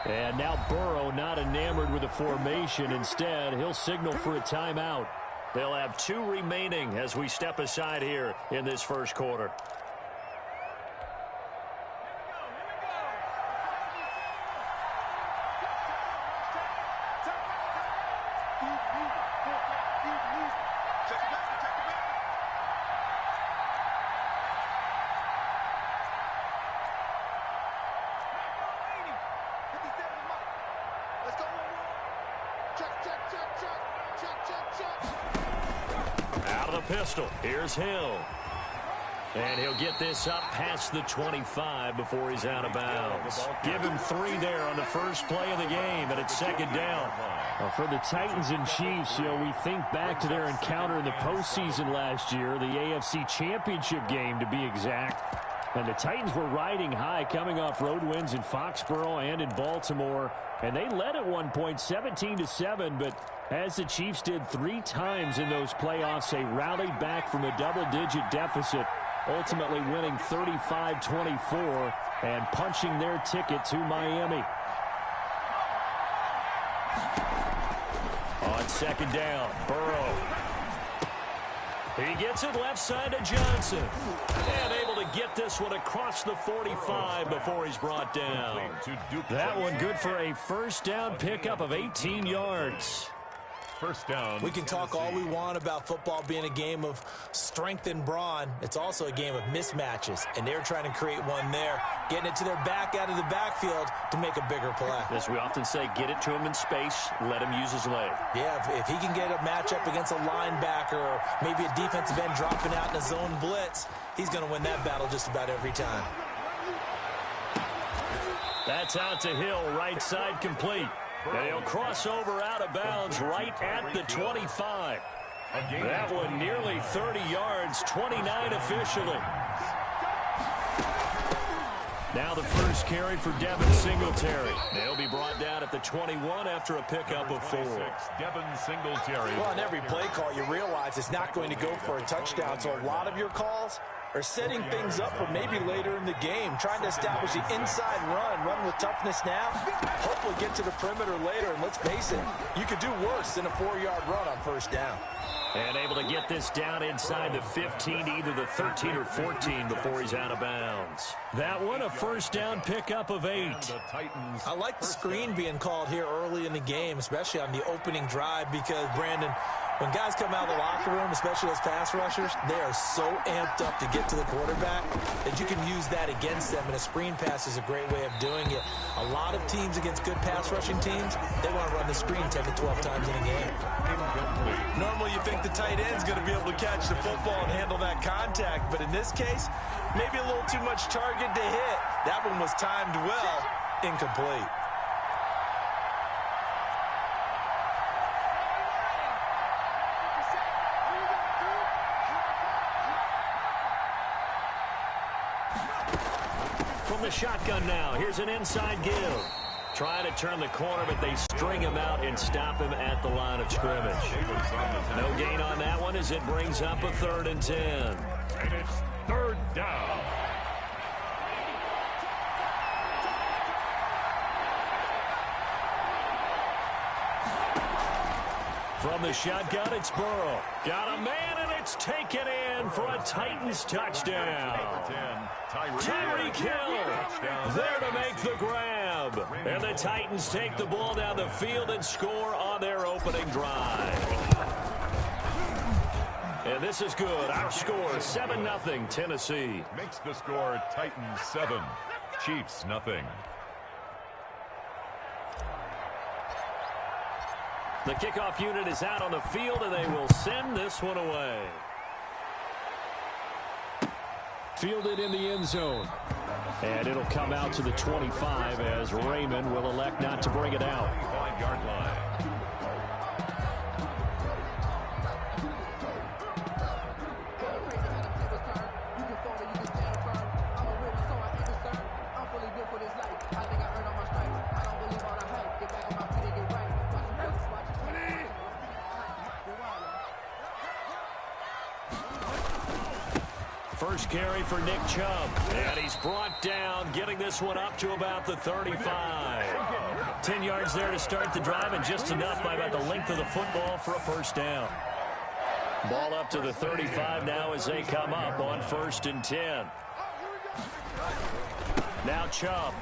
And now Burrow not enamored with the formation. Instead, he'll signal for a timeout. They'll have 2 remaining as we step aside here in this first quarter. Out of the pistol. Here's Hill. And he'll get this up past the 25 before he's out of bounds. Give him 3 there on the first play of the game, and it's second down. Well, for the Titans and Chiefs, we think back to their encounter in the postseason last year, the AFC Championship game to be exact. And the Titans were riding high, coming off road wins in Foxborough and in Baltimore. And they led at one point 17-7, but as the Chiefs did 3 times in those playoffs, they rallied back from a double-digit deficit, ultimately winning 35-24 and punching their ticket to Miami. On second down, Burrow. He gets it left side to Johnson. And able to get this one across the 45 before he's brought down. That one good for a first down pickup of 18 yards. First down. We can talk all we want about football being a game of strength and brawn. It's also a game of mismatches, and they're trying to create one there, getting it to their back out of the backfield to make a bigger play. As we often say, get it to him in space, let him use his leg. Yeah, if he can get a matchup against a linebacker or maybe a defensive end dropping out in a zone blitz, he's going to win that battle just about every time. That's out to Hill, right side complete. And he'll cross over out of bounds right at the 25. That one nearly 30 yards, 29 officially. Now the first carry for Devin Singletary. They'll be brought down at the 21 after a pickup of 4. Devin Singletary. Well, on every play call, you realize it's not going to go for a touchdown, so a lot of your calls are setting things up for maybe later in the game, trying to establish the inside run with toughness now, hopefully get to the perimeter later, and let's face it, you could do worse than a 4-yard run on first down. And able to get this down inside the 15, either the 13 or 14 before he's out of bounds. That one, a first down pickup of 8. I like the screen being called here early in the game, especially on the opening drive, because, Brandon, when guys come out of the locker room, especially those pass rushers, they are so amped up to get to the quarterback that you can use that against them, and a screen pass is a great way of doing it. A lot of teams against good pass rushing teams, they want to run the screen 10 to 12 times in a game. Normally you think the tight end's going to be able to catch the football and handle that contact, but in this case, maybe a little too much target to hit. That one was timed well, incomplete. From the shotgun now, here's an inside give. Trying to turn the corner, but they string him out and stop him at the line of scrimmage. No gain on that one as it brings up a 3rd and 10. And it's 3rd down. From the shotgun, it's Burrow. Got a man, and it's taken in for a Titans touchdown. Tyreek Hill there to make the grab. And the Titans take the ball down the field and score on their opening drive. And this is good. Our score, 7-0 Tennessee. Makes the score Titans 7, Chiefs 0. The kickoff unit is out on the field, and they will send this one away. Fielded in the end zone. And it'll come out to the 25 as Raymond will elect not to bring it out. 5-yard line. first carry for Nick Chubb. And he's brought down, getting this one up to about the 35. 10 yards there to start the drive, and just enough by about the length of the football for a first down. Ball up to the 35 now as they come up on 1st and 10. Now Chubb.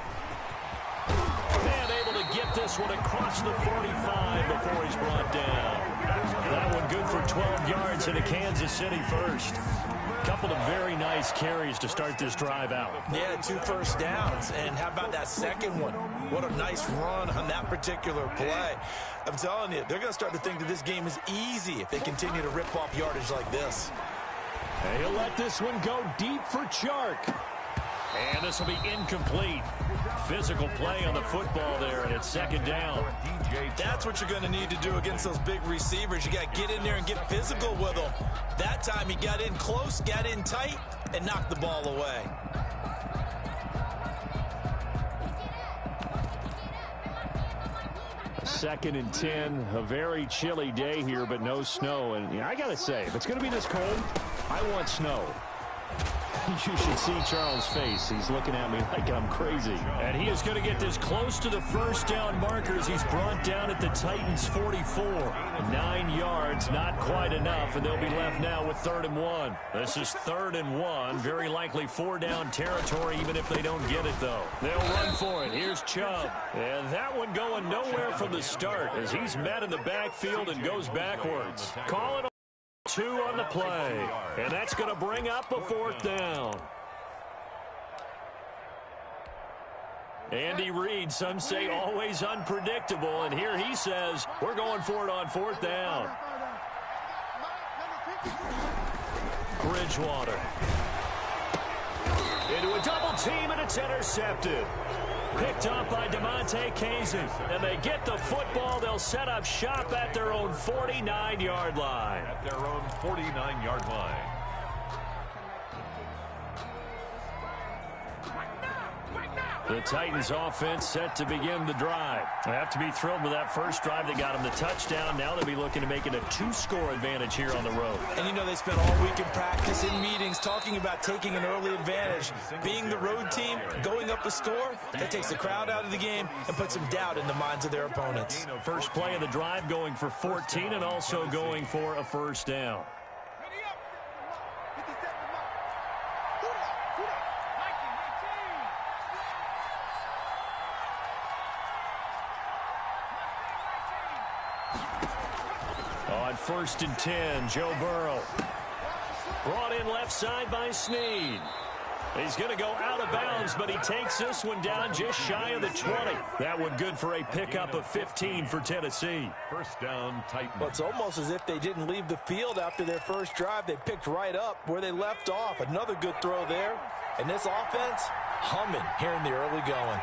And able to get this one across the 45 before he's brought down. That one good for 12 yards in a Kansas City first. Couple of very nice carries to start this drive out. Yeah, 2 first downs. And how about that second one? What a nice run on that particular play. I'm telling you, they're going to start to think that this game is easy if they continue to rip off yardage like this. And he'll let this one go deep for Chark. And this will be incomplete. Physical play on the football there, and it's 2nd down. That's what you're going to need to do against those big receivers. You got to get in there and get physical with them. That time he got in close, got in tight, and knocked the ball away. Second and 10, a very chilly day here, but no snow. And I got to say, if it's going to be this cold, I want snow. You should see Charles' face. He's looking at me like I'm crazy. And he is going to get this close to the first down markers. He's brought down at the Titans' 44. 9 yards, not quite enough, and they'll be left now with 3rd and 1. This is 3rd and 1. Very likely 4-down territory, even if they don't get it, though. They'll run for it. Here's Chubb. And that one going nowhere from the start as he's met in the backfield and goes backwards. Call it 2 on the play, and that's going to bring up a 4th down. Andy Reid, some say always unpredictable, and here he says we're going for it on 4th down. Bridgewater. Into a double team, and it's intercepted. Picked up by DeMonte Casey. And they get the football. They'll set up shop at their own 49-yard line. At their own 49-yard line. The Titans offense set to begin the drive. They have to be thrilled with that first drive. They got them the touchdown. Now they'll be looking to make it a 2-score advantage here on the road. And you know they spent all week in practice, in meetings, talking about taking an early advantage. Being the road team, going up a score, that takes the crowd out of the game and puts some doubt in the minds of their opponents. First play of the drive going for 14 and also going for a first down. On 1st and 10, Joe Burrow. Brought in left side by Snead. He's going to go out of bounds, but he takes this one down just shy of the 20. That one good for a pickup of 15 for Tennessee. First down, Titans. Well, it's almost as if they didn't leave the field after their first drive. They picked right up where they left off. Another good throw there. And this offense, humming here in the early going.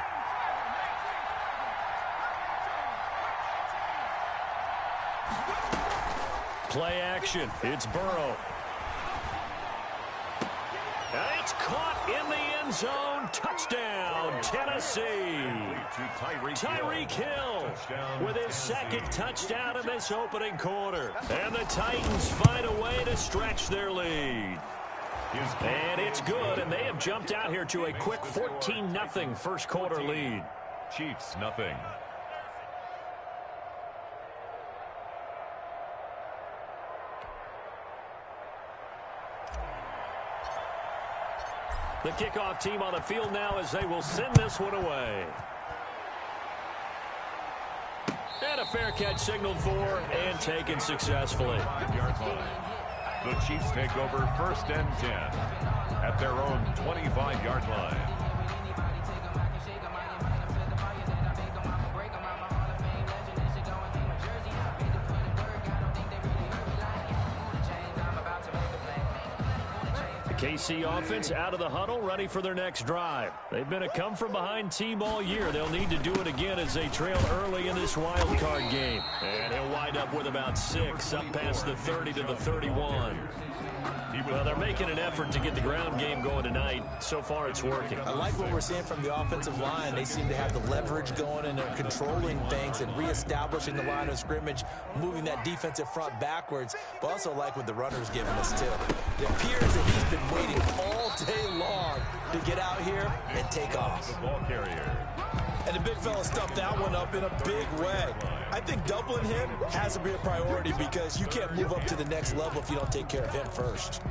Play action. It's Burrow. And it's caught in the end zone. Touchdown, Tennessee. Tyreek Hill with his 2nd touchdown in this opening quarter. And the Titans find a way to stretch their lead. And it's good, and they have jumped out here to a quick 14-0 first quarter lead. Chiefs, nothing. The kickoff team on the field now as they will send this one away. And a fair catch signaled for and taken successfully. 5-yard line. The Chiefs take over 1st and 10 at their own 25-yard line. KC offense out of the huddle, ready for their next drive. They've been a come-from-behind team all year. They'll need to do it again as they trail early in this wild card game. And he'll wind up with about 6, up past the 30 to the 31. Well, they're making an effort to get the ground game going tonight. So far, it's working. I like what we're seeing from the offensive line. They seem to have the leverage going, and they're controlling things and reestablishing the line of scrimmage, moving that defensive front backwards. But also like what the runner's giving us, too. It appears that he's been waiting all day long to get out here and take off. The ball carrier. And the big fella stuffed that one up in a big way. I think doubling him has to be a priority because you can't move up to the next level if you don't take care of him first.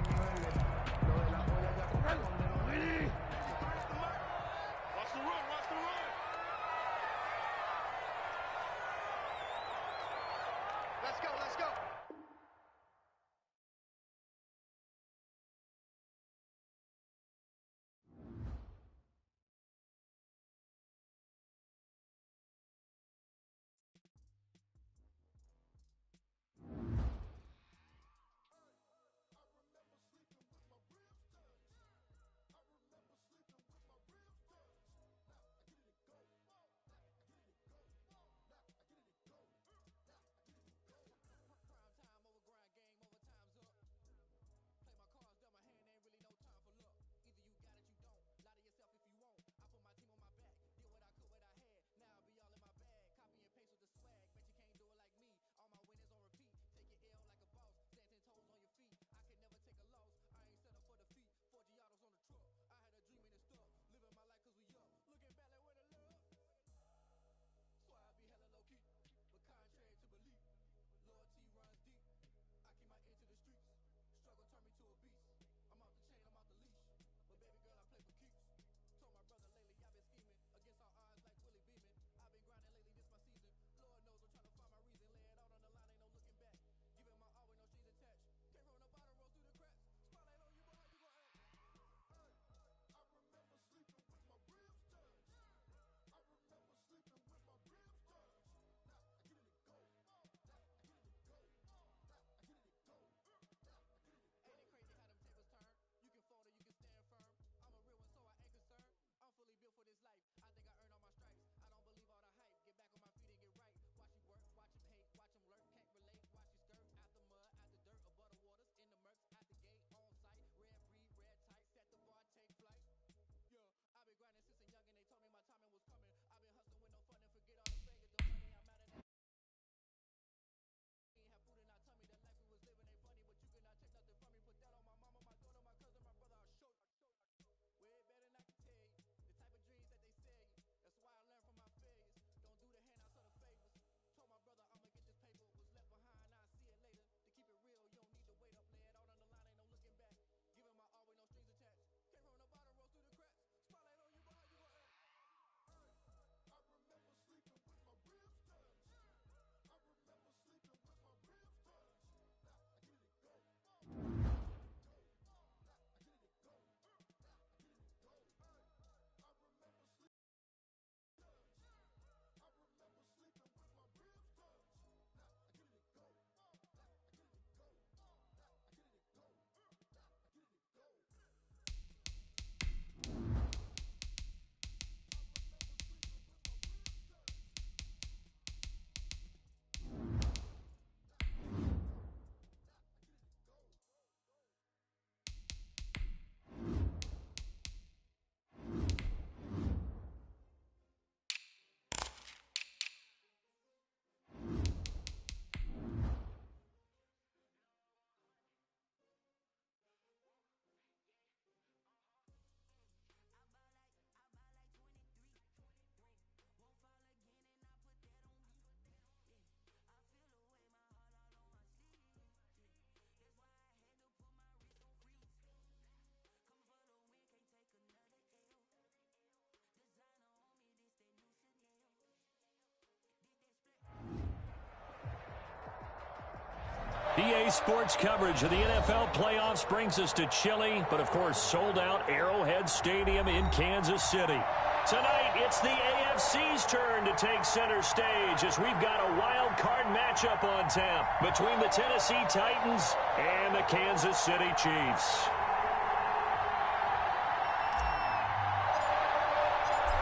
EA Sports coverage of the NFL playoffs brings us to chilly, but of course sold-out Arrowhead Stadium in Kansas City. Tonight, it's the AFC's turn to take center stage as we've got a wild card matchup on tap between the Tennessee Titans and the Kansas City Chiefs.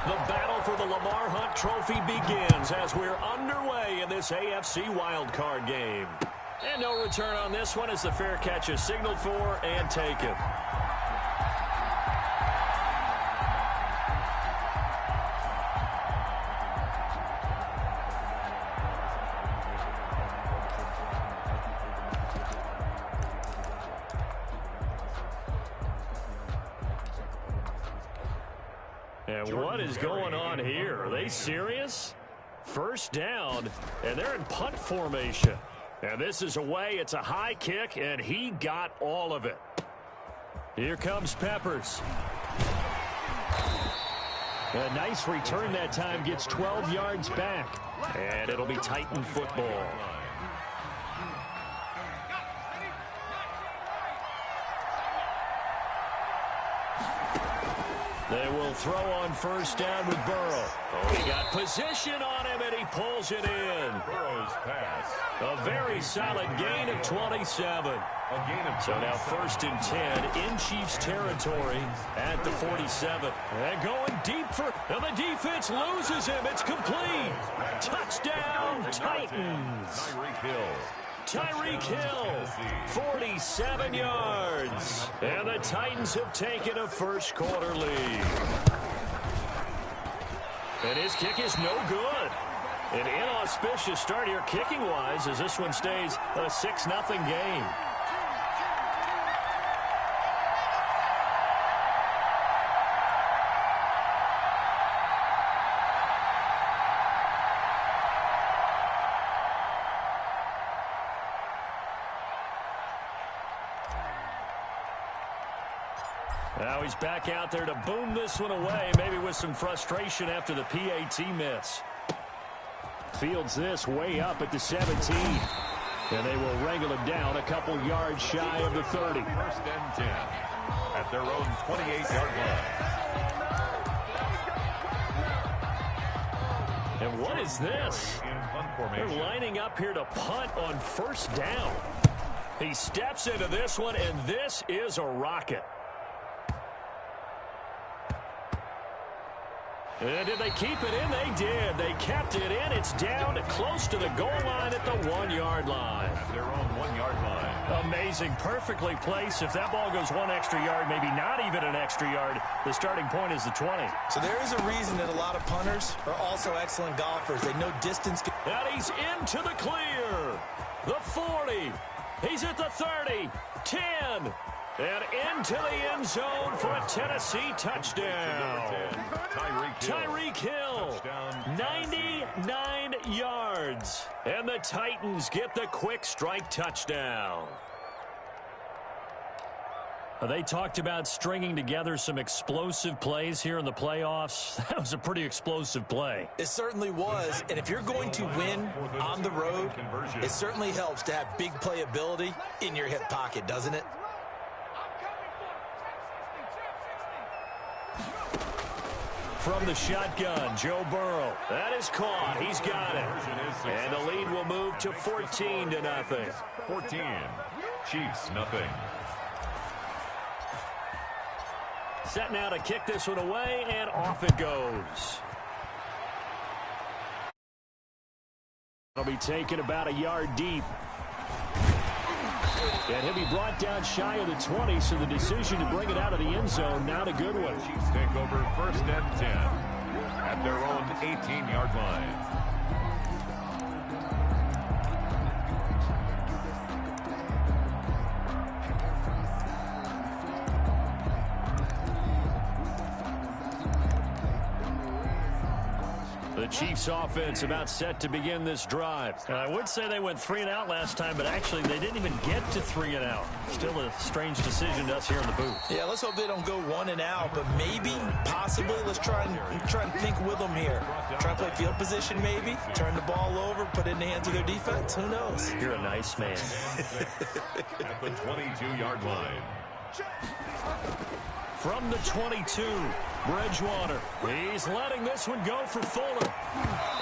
The battle for the Lamar Hunt Trophy begins as we're underway in this AFC wildcard game. And no return on this one as the fair catch is signaled for and taken. And what is going on here? Are they serious? First down, and they're in punt formation. And this is away. It's a high kick, and he got all of it. Here comes Peppers. A nice return that time. Gets 12 yards back. And it'll be Titan football. They will throw on first down with Burrow. Oh, he got position on him, and he pulls it in. Burrow's pass. A very solid gain of 27. So now first and 10 in Chiefs territory at the 47. And going deep for, and the defense loses him. It's complete. Touchdown, Titans. Tyreek Hill. Tyreek Hill, 47 yards. And the Titans have taken a first quarter lead. And his kick is no good. An inauspicious start here kicking-wise as this one stays a 6-0 game. Now he's back out there to boom this one away, maybe with some frustration after the PAT miss. Fields this way up at the 17. And they will wrangle him down a couple yards shy of the 30. First and 10 at their own 28-yard line. And what is this? They're lining up here to punt on first down. He steps into this one, and this is a rocket. And did they keep it in? They did. They kept it in. It's down close to the goal line at the 1-yard line. At their own 1-yard line. Amazing. Perfectly placed. If that ball goes 1 extra yard, maybe not even an extra yard, the starting point is the 20. So there is a reason that a lot of punters are also excellent golfers. They know distance. And he's into the clear. The 40. He's at the 30. 10. And into the end zone for a Tennessee touchdown. Tyreek Hill, 99 yards. And the Titans get the quick strike touchdown. They talked about stringing together some explosive plays here in the playoffs. That was a pretty explosive play. It certainly was. And if you're going to win on the road, it certainly helps to have big playability in your hip pocket, doesn't it? From the shotgun, Joe Burrow. That is caught. He's got it. And the lead will move to 14-0. 14. Chiefs, nothing. Set now to kick this one away, and off it goes. It'll be taken about a yard deep. And he'll be brought down shy of the 20, so the decision to bring it out of the end zone, not a good one. Chiefs take over first and 10 at their own 18-yard line. The Chiefs offense about set to begin this drive. I would say they went 3 and out last time, but actually they didn't even get to 3 and out. Still a strange decision to us here in the booth. Yeah, let's hope they don't go 1 and out, but maybe, possibly, let's try and think with them here. Try and play field position maybe, turn the ball over, put it in the hands of their defense. Who knows? You're a nice man. At the 22-yard line. From the 22, Bridgewater. He's letting this one go for Fuller.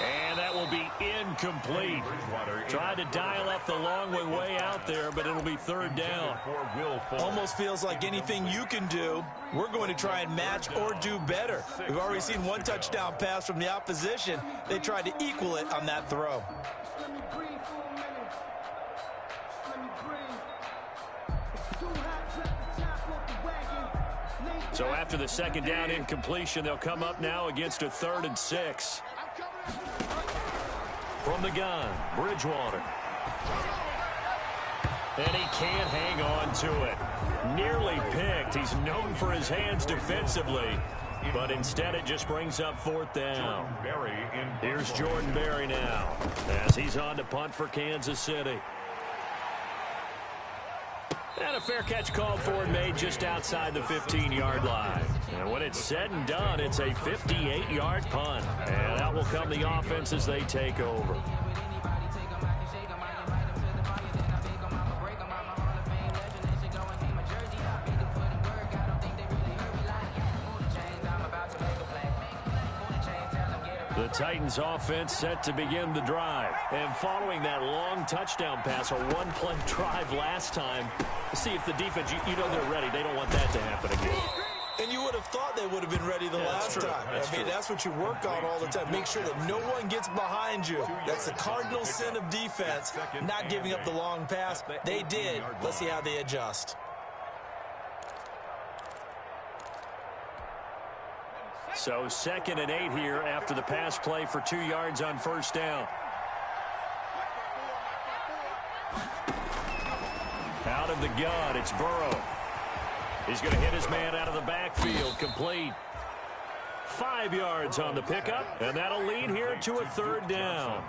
And that will be incomplete. Tried to dial up the long way out there, but it'll be third down. Almost feels like anything you can do, we're going to try and match or do better. We've already seen one touchdown pass from the opposition. They tried to equal it on that throw. So after the second down incompletion, they'll come up now against a 3rd and 6. From the gun, Bridgewater. And he can't hang on to it. Nearly picked. He's known for his hands defensively, but instead it just brings up 4th down. Here's Jordan Berry now as he's on to punt for Kansas City. And a fair catch called for and made just outside the 15-yard line. And when it's said and done, it's a 58-yard punt. And out will come the offense as they take over. The Titans offense set to begin the drive. And following that long touchdown pass, a one-play drive last time, see if the defense, you know they're ready. They don't want that to happen again. And you would have thought they would have been ready the last time. That's what you work on all the time. Make sure that no one gets behind you. That's the cardinal sin of defense, not giving up the long pass. They did. Let's see how they adjust. So 2nd and 8 here after the pass play for 2 yards on 1st down. Out of the gun, it's Burrow. He's going to hit his man out of the backfield, complete. 5 yards on the pickup, and that'll lead here to a 3rd down.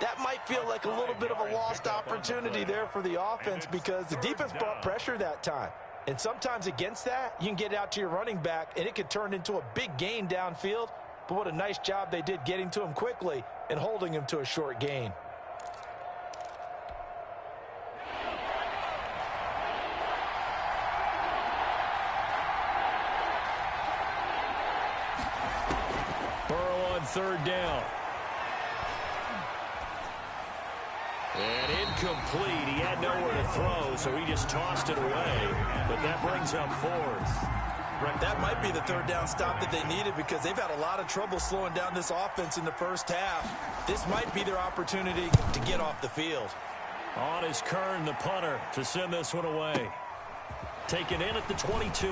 That might feel like a little bit of a lost opportunity there for the offense because the defense brought pressure that time. And sometimes against that, you can get out to your running back, and it could turn into a big gain downfield. But what a nice job they did getting to him quickly and holding him to a short gain. Burrow on 3rd down. And incomplete. He had nowhere to throw, so he just tossed it away. But that brings up 4th. That might be the 3rd down stop that they needed because they've had a lot of trouble slowing down this offense in the first half. This might be their opportunity to get off the field. On is Kern, the punter, to send this one away. Taken in at the 22.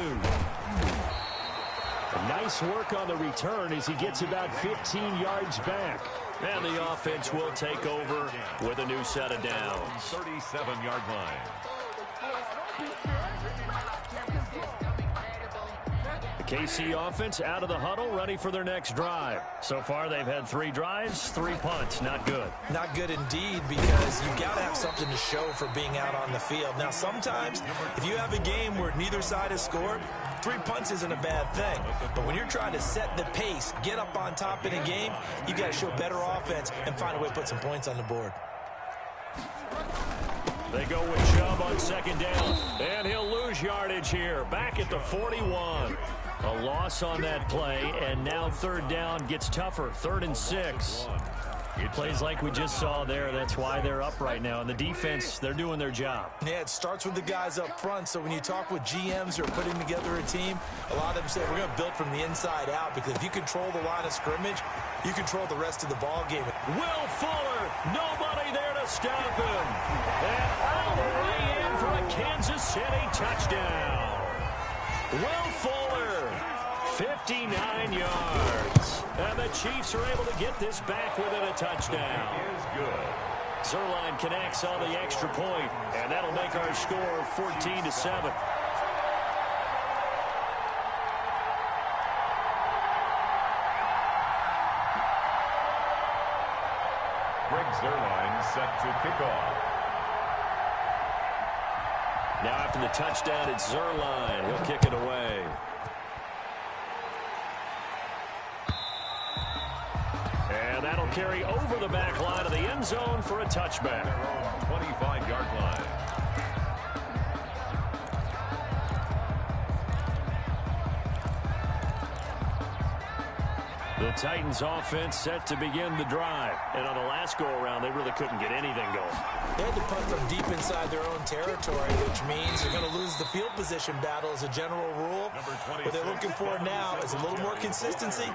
Nice work on the return as he gets about 15 yards back. And the offense will take over with a new set of downs. 37-yard line. The KC offense out of the huddle, ready for their next drive. So far, they've had 3 drives, 3 punts. Not good. Not good indeed, because you've got to have something to show for being out on the field. Now, sometimes, if you have a game where neither side has scored, 3 punts isn't a bad thing. But when you're trying to set the pace, get up on top in a game, you got to show better offense and find a way to put some points on the board. They go with Chubb on 2nd down, and he'll lose yardage here. Back at the 41. A loss on that play, and now 3rd down gets tougher. 3rd and 6. Plays like we just saw there. That's why they're up right now. And the defense, they're doing their job. Yeah, it starts with the guys up front. So when you talk with GMs who are putting together a team, a lot of them say we're going to build from the inside out, because if you control the line of scrimmage, you control the rest of the ball game. Will Fuller, nobody there to stop him. And all the way in for a Kansas City touchdown. Will Fuller, 59 yards. And the Chiefs are able to get this back within a touchdown. Is good. Zuerlein connects on the extra point, and that'll make our score 14-7. Greg Zuerlein set to kick off. Now after the touchdown, it's Zuerlein. He'll kick it away. And that'll carry over the back line of the end zone for a touchback. Their own 25-yard line. The Titans offense set to begin the drive. And on the last go-around, they really couldn't get anything going. They had to punt from deep inside their own territory, which means they're going to lose the field position battle as a general rule. What they're looking for now is a little more consistency,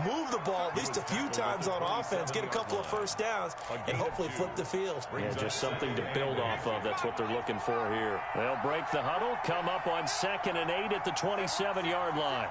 move the ball at least a few times on offense, get a couple of first downs, and hopefully flip the field. Yeah, just something to build off of. That's what they're looking for here. They'll break the huddle, come up on 2nd and 8 at the 27-yard line.